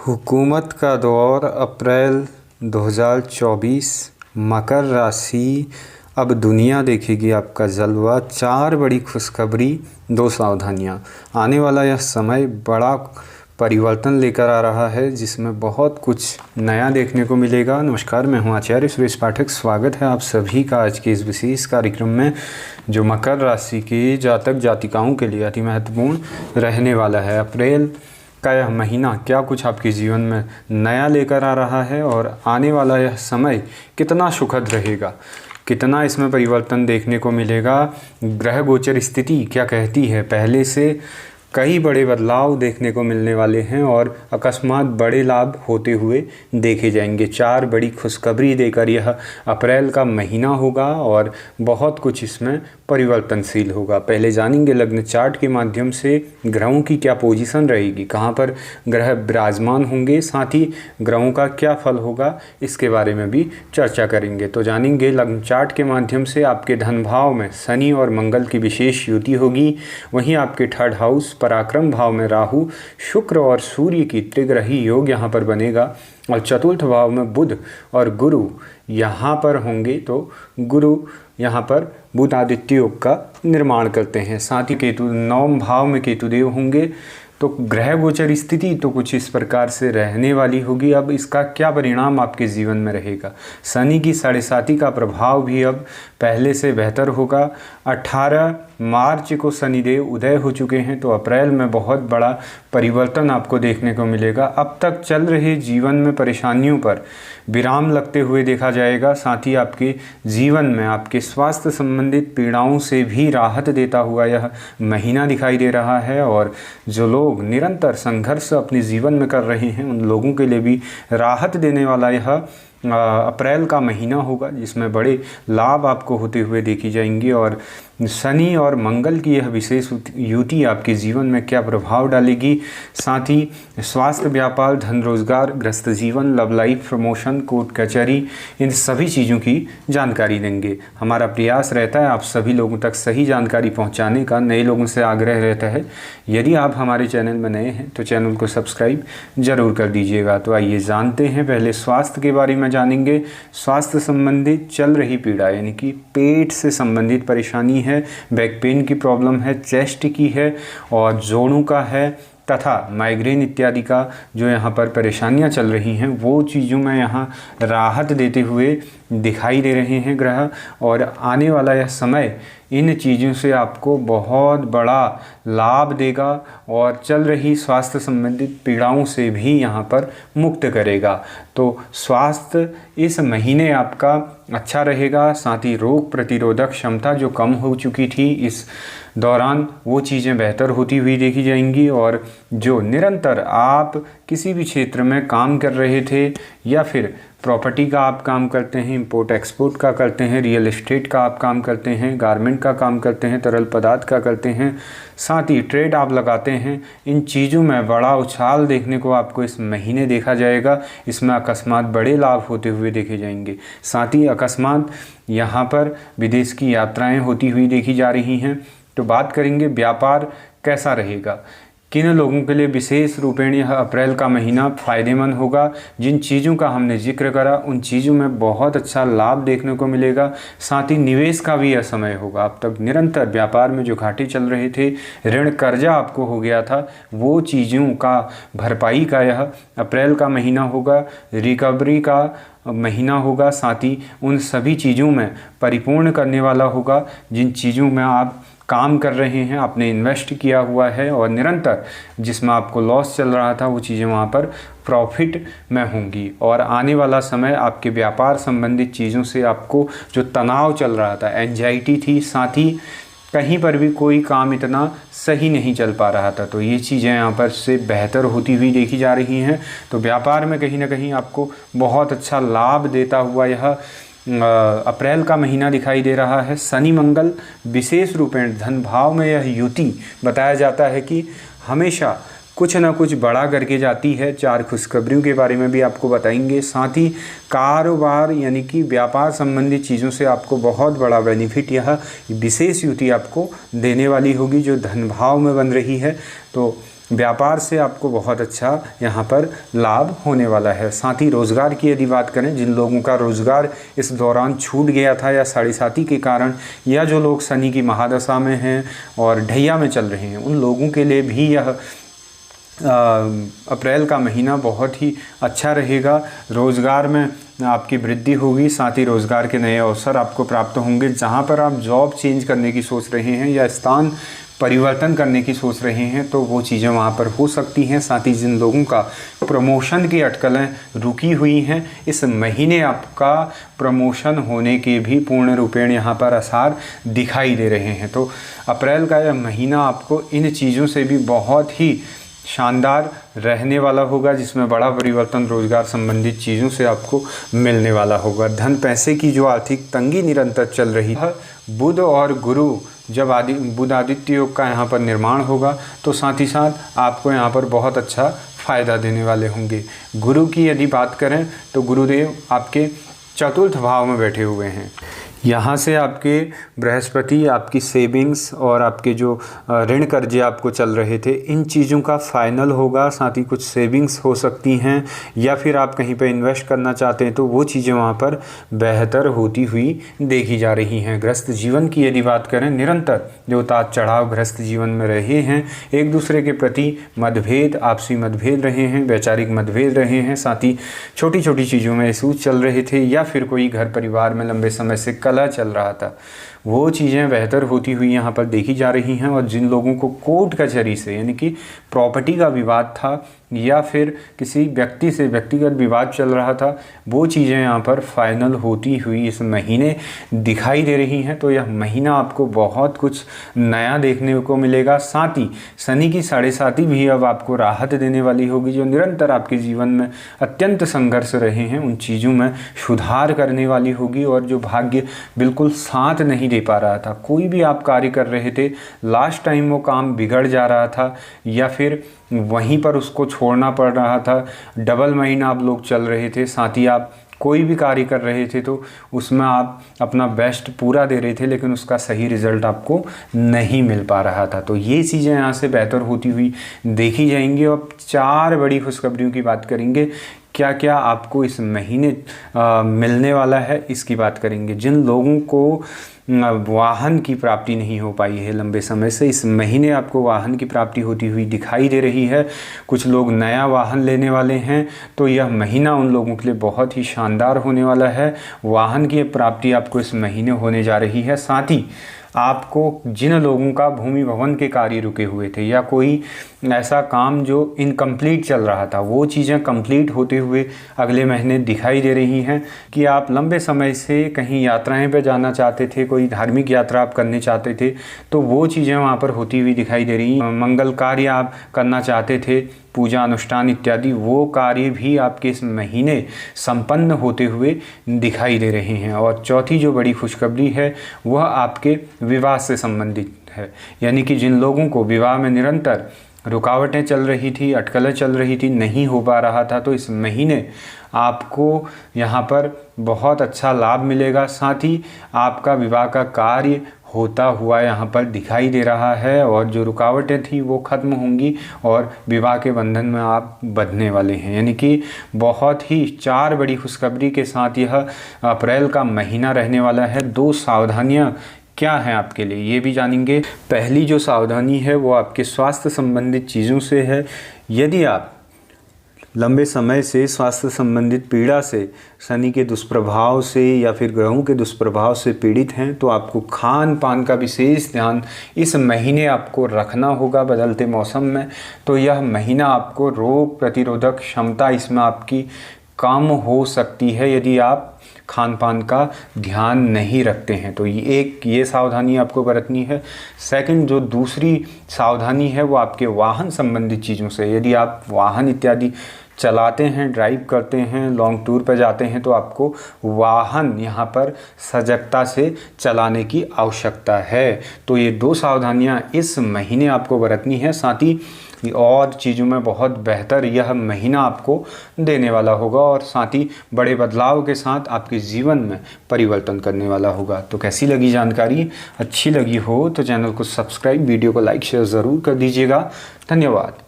हुकूमत का दौर अप्रैल 2024। मकर राशि। अब दुनिया देखेगी आपका जलवा। 4 बड़ी खुशखबरी, 2 सावधानियाँ। आने वाला यह समय बड़ा परिवर्तन लेकर आ रहा है, जिसमें बहुत कुछ नया देखने को मिलेगा। नमस्कार, मैं हूं आचार्य सुरेश पाठक। स्वागत है आप सभी का आज के इस विशेष कार्यक्रम में, जो मकर राशि के जातक जातिकाओं के लिए अति महत्वपूर्ण रहने वाला है। अप्रैल का यह महीना क्या कुछ आपके जीवन में नया लेकर आ रहा है और आने वाला यह समय कितना सुखद रहेगा, कितना इसमें परिवर्तन देखने को मिलेगा। ग्रह गोचर स्थिति क्या कहती है, पहले से कई बड़े बदलाव देखने को मिलने वाले हैं और अकस्मात बड़े लाभ होते हुए देखे जाएंगे। 4 बड़ी खुशखबरी देकर यह अप्रैल का महीना होगा और बहुत कुछ इसमें परिवर्तनशील होगा। पहले जानेंगे लग्न चार्ट के माध्यम से ग्रहों की क्या पोजीशन रहेगी, कहाँ पर ग्रह विराजमान होंगे, साथ ही ग्रहों का क्या फल होगा, इसके बारे में भी चर्चा करेंगे। तो जानेंगे लग्न चार्ट के माध्यम से आपके धन भाव में शनि और मंगल की विशेष युति होगी। वहीं आपके 3rd हाउस पराक्रम भाव में राहु, शुक्र और सूर्य की त्रिग्रही योग यहाँ पर बनेगा और 4th भाव में बुध और गुरु यहाँ पर होंगे। तो गुरु यहाँ पर बुध आदित्य योग का निर्माण करते हैं। साथ ही केतु 9वें भाव में केतुदेव होंगे। तो ग्रह गोचर स्थिति तो कुछ इस प्रकार से रहने वाली होगी। अब इसका क्या परिणाम आपके जीवन में रहेगा। शनि की 7.5 का प्रभाव भी अब पहले से बेहतर होगा। 18 मार्च को शनिदेव उदय हो चुके हैं, तो अप्रैल में बहुत बड़ा परिवर्तन आपको देखने को मिलेगा। अब तक चल रहे जीवन में परेशानियों पर विराम लगते हुए देखा जाएगा। साथ ही आपके जीवन में आपके स्वास्थ्य संबंधित पीड़ाओं से भी राहत देता हुआ यह महीना दिखाई दे रहा है। और जो लोग निरंतर संघर्ष अपने जीवन में कर रहे हैं, उन लोगों के लिए भी राहत देने वाला यह अप्रैल का महीना होगा, जिसमें बड़े लाभ आपको होते हुए देखी जाएंगी। और शनि और मंगल की यह विशेष युति आपके जीवन में क्या प्रभाव डालेगी, साथ ही स्वास्थ्य, व्यापार, धन रोजगार, ग्रस्त जीवन, लव लाइफ, प्रमोशन, कोर्ट कचहरी, इन सभी चीज़ों की जानकारी देंगे। हमारा प्रयास रहता है आप सभी लोगों तक सही जानकारी पहुंचाने का। नए लोगों से आग्रह रहता है, यदि आप हमारे चैनल में नए हैं तो चैनल को सब्सक्राइब जरूर कर दीजिएगा। तो आइए जानते हैं, पहले स्वास्थ्य के बारे में जानेंगे। स्वास्थ्य संबंधित चल रही पीड़ा, यानी कि पेट से संबंधित परेशानी है, बैक पेन की प्रॉब्लम है, चेस्ट की है और जोड़ों का है, तथा माइग्रेन इत्यादि का जो यहाँ पर परेशानियाँ चल रही हैं, वो चीज़ों में यहाँ राहत देते हुए दिखाई दे रहे हैं ग्रह। और आने वाला यह समय इन चीज़ों से आपको बहुत बड़ा लाभ देगा और चल रही स्वास्थ्य संबंधित पीड़ाओं से भी यहाँ पर मुक्त करेगा। तो स्वास्थ्य इस महीने आपका अच्छा रहेगा। साथ ही रोग प्रतिरोधक क्षमता जो कम हो चुकी थी इस दौरान, वो चीज़ें बेहतर होती हुई देखी जाएंगी। और जो निरंतर आप किसी भी क्षेत्र में काम कर रहे थे, या फिर प्रॉपर्टी का आप काम करते हैं, इंपोर्ट एक्सपोर्ट का करते हैं, रियल एस्टेट का आप काम करते हैं, गारमेंट का काम करते हैं, तरल पदार्थ का करते हैं, साथ ही ट्रेड आप लगाते हैं, इन चीज़ों में बड़ा उछाल देखने को आपको इस महीने देखा जाएगा। इसमें अकस्मात बड़े लाभ होते हुए देखे जाएंगे। साथ ही अकस्मात यहाँ पर विदेश की यात्राएं होती हुई देखी जा रही हैं। तो बात करेंगे व्यापार कैसा रहेगा, किन लोगों के लिए विशेष रूपेण यह अप्रैल का महीना फ़ायदेमंद होगा। जिन चीज़ों का हमने जिक्र करा, उन चीज़ों में बहुत अच्छा लाभ देखने को मिलेगा। साथ ही निवेश का भी यह समय होगा। अब तक निरंतर व्यापार में जो घाटे चल रहे थे, ऋण कर्जा आपको हो गया था, वो चीज़ों का भरपाई का यह अप्रैल का महीना होगा, रिकवरी का महीना होगा। साथ ही उन सभी चीज़ों में परिपूर्ण करने वाला होगा जिन चीज़ों में आप काम कर रहे हैं, आपने इन्वेस्ट किया हुआ है और निरंतर जिसमें आपको लॉस चल रहा था, वो चीज़ें वहाँ पर प्रॉफिट में होंगी। और आने वाला समय आपके व्यापार संबंधित चीज़ों से आपको जो तनाव चल रहा था, एंजाइटी थी, साथ ही कहीं पर भी कोई काम इतना सही नहीं चल पा रहा था, तो ये चीज़ें यहाँ पर से बेहतर होती हुई देखी जा रही हैं। तो व्यापार में कहीं ना कहीं आपको बहुत अच्छा लाभ देता हुआ यह अप्रैल का महीना दिखाई दे रहा है। शनि मंगल विशेष रूपेण धन भाव में यह युति बताया जाता है कि हमेशा कुछ ना कुछ बड़ा करके जाती है। 4 खुशखबरियों के बारे में भी आपको बताएंगे। साथ ही कारोबार यानी कि व्यापार संबंधित चीज़ों से आपको बहुत बड़ा बेनिफिट यह विशेष युति आपको देने वाली होगी, जो धन भाव में बन रही है। तो व्यापार से आपको बहुत अच्छा यहाँ पर लाभ होने वाला है। साथ ही रोज़गार की यदि बात करें, जिन लोगों का रोज़गार इस दौरान छूट गया था या साढ़े साती के कारण, या जो लोग शनि की महादशा में हैं और ढैया में चल रहे हैं, उन लोगों के लिए भी यह अप्रैल का महीना बहुत ही अच्छा रहेगा। रोज़गार में आपकी वृद्धि होगी, साथ ही रोज़गार के नए अवसर आपको प्राप्त होंगे। जहाँ पर आप जॉब चेंज करने की सोच रहे हैं या स्थान परिवर्तन करने की सोच रहे हैं, तो वो चीज़ें वहाँ पर हो सकती हैं। साथ ही जिन लोगों का प्रमोशन की अटकलें रुकी हुई हैं, इस महीने आपका प्रमोशन होने के भी पूर्ण रूपेण यहाँ पर आसार दिखाई दे रहे हैं। तो अप्रैल का यह महीना आपको इन चीज़ों से भी बहुत ही शानदार रहने वाला होगा, जिसमें बड़ा परिवर्तन रोज़गार संबंधित चीज़ों से आपको मिलने वाला होगा। धन पैसे की जो आर्थिक तंगी निरंतर चल रही है, बुध और गुरु जब बुध आदित्य योग का यहाँ पर निर्माण होगा, तो साथ ही साथ आपको यहाँ पर बहुत अच्छा फ़ायदा देने वाले होंगे। गुरु की यदि बात करें तो गुरुदेव आपके चतुर्थ भाव में बैठे हुए हैं। यहाँ से आपके बृहस्पति आपकी सेविंग्स और आपके जो ऋण कर्जे आपको चल रहे थे, इन चीज़ों का फाइनल होगा। साथ ही कुछ सेविंग्स हो सकती हैं, या फिर आप कहीं पे इन्वेस्ट करना चाहते हैं तो वो चीज़ें वहाँ पर बेहतर होती हुई देखी जा रही हैं। गृहस्थ जीवन की यदि बात करें, निरंतर जो उतार चढ़ाव गृहस्थ जीवन में रहे हैं, एक दूसरे के प्रति मतभेद, आपसी मतभेद रहे हैं, वैचारिक मतभेद रहे हैं, साथ ही छोटी छोटी चीज़ों में इशूज़ चल रहे थे, या फिर कोई घर परिवार में लंबे समय से कलह चल रहा था, वो चीज़ें बेहतर होती हुई यहाँ पर देखी जा रही हैं। और जिन लोगों को कोर्ट कचहरी से यानी कि प्रॉपर्टी का विवाद था या फिर किसी व्यक्ति से व्यक्तिगत विवाद चल रहा था, वो चीज़ें यहाँ पर फाइनल होती हुई इस महीने दिखाई दे रही हैं। तो यह महीना आपको बहुत कुछ नया देखने को मिलेगा। साथ ही शनि की साढ़े साती भी अब आपको राहत देने वाली होगी। जो निरंतर आपके जीवन में अत्यंत संघर्ष रहे हैं, उन चीज़ों में सुधार करने वाली होगी। और जो भाग्य बिल्कुल साथ नहीं दे पा रहा था, कोई भी आप कार्य कर रहे थे, लास्ट टाइम वो काम बिगड़ जा रहा था या फिर वहीं पर उसको छोड़ना पड़ रहा था, डबल महीना आप लोग चल रहे थे, साथ ही आप कोई भी कार्य कर रहे थे तो उसमें आप अपना बेस्ट पूरा दे रहे थे, लेकिन उसका सही रिज़ल्ट आपको नहीं मिल पा रहा था। तो ये चीज़ें यहाँ से बेहतर होती हुई देखी जाएंगी। अब 4 बड़ी खुशखबरियों की बात करेंगे, क्या क्या आपको इस महीने मिलने वाला है, इसकी बात करेंगे। जिन लोगों को वाहन की प्राप्ति नहीं हो पाई है लंबे समय से, इस महीने आपको वाहन की प्राप्ति होती हुई दिखाई दे रही है। कुछ लोग नया वाहन लेने वाले हैं, तो यह महीना उन लोगों के लिए बहुत ही शानदार होने वाला है। वाहन की प्राप्ति आपको इस महीने होने जा रही है। साथ ही आपको जिन लोगों का भूमि भवन के कार्य रुके हुए थे या कोई ऐसा काम जो इनकम्प्लीट चल रहा था, वो चीज़ें कंप्लीट होते हुए अगले महीने दिखाई दे रही हैं। कि आप लंबे समय से कहीं यात्राएं पे जाना चाहते थे, कोई धार्मिक यात्रा आप करने चाहते थे, तो वो चीज़ें वहाँ पर होती हुई दिखाई दे रही हैं। मंगल कार्य आप करना चाहते थे, पूजा अनुष्ठान इत्यादि, वो कार्य भी आपके इस महीने संपन्न होते हुए दिखाई दे रहे हैं। और चौथी जो बड़ी खुशखबरी है, वह आपके विवाह से संबंधित है। यानी कि जिन लोगों को विवाह में निरंतर रुकावटें चल रही थी, अटकलें चल रही थी, नहीं हो पा रहा था, तो इस महीने आपको यहाँ पर बहुत अच्छा लाभ मिलेगा। साथ ही आपका विवाह का कार्य होता हुआ यहाँ पर दिखाई दे रहा है, और जो रुकावटें थी वो ख़त्म होंगी और विवाह के बंधन में आप बंधने वाले हैं। यानी कि बहुत ही 4 बड़ी खुशखबरी के साथ यह अप्रैल का महीना रहने वाला है। 2 सावधानियाँ क्या है आपके लिए, ये भी जानेंगे। पहली जो सावधानी है वो आपके स्वास्थ्य संबंधित चीज़ों से है। यदि आप लंबे समय से स्वास्थ्य संबंधित पीड़ा से, शनि के दुष्प्रभाव से या फिर ग्रहों के दुष्प्रभाव से पीड़ित हैं, तो आपको खान पान का विशेष ध्यान इस महीने आपको रखना होगा बदलते मौसम में। तो यह महीना आपको रोग प्रतिरोधक क्षमता इसमें आपकी कम हो सकती है यदि आप खान पान का ध्यान नहीं रखते हैं। तो ये सावधानी आपको बरतनी है। सेकंड जो दूसरी सावधानी है वो आपके वाहन संबंधित चीज़ों से। यदि आप वाहन इत्यादि चलाते हैं, ड्राइव करते हैं, लॉन्ग टूर पर जाते हैं, तो आपको वाहन यहाँ पर सजगता से चलाने की आवश्यकता है। तो ये 2 सावधानियाँ इस महीने आपको बरतनी है। साथ ही और चीज़ों में बहुत बेहतर यह महीना आपको देने वाला होगा, और साथ ही बड़े बदलाव के साथ आपके जीवन में परिवर्तन करने वाला होगा। तो कैसी लगी जानकारी? अच्छी लगी हो तो चैनल को सब्सक्राइब, वीडियो को लाइक शेयर ज़रूर कर दीजिएगा। धन्यवाद।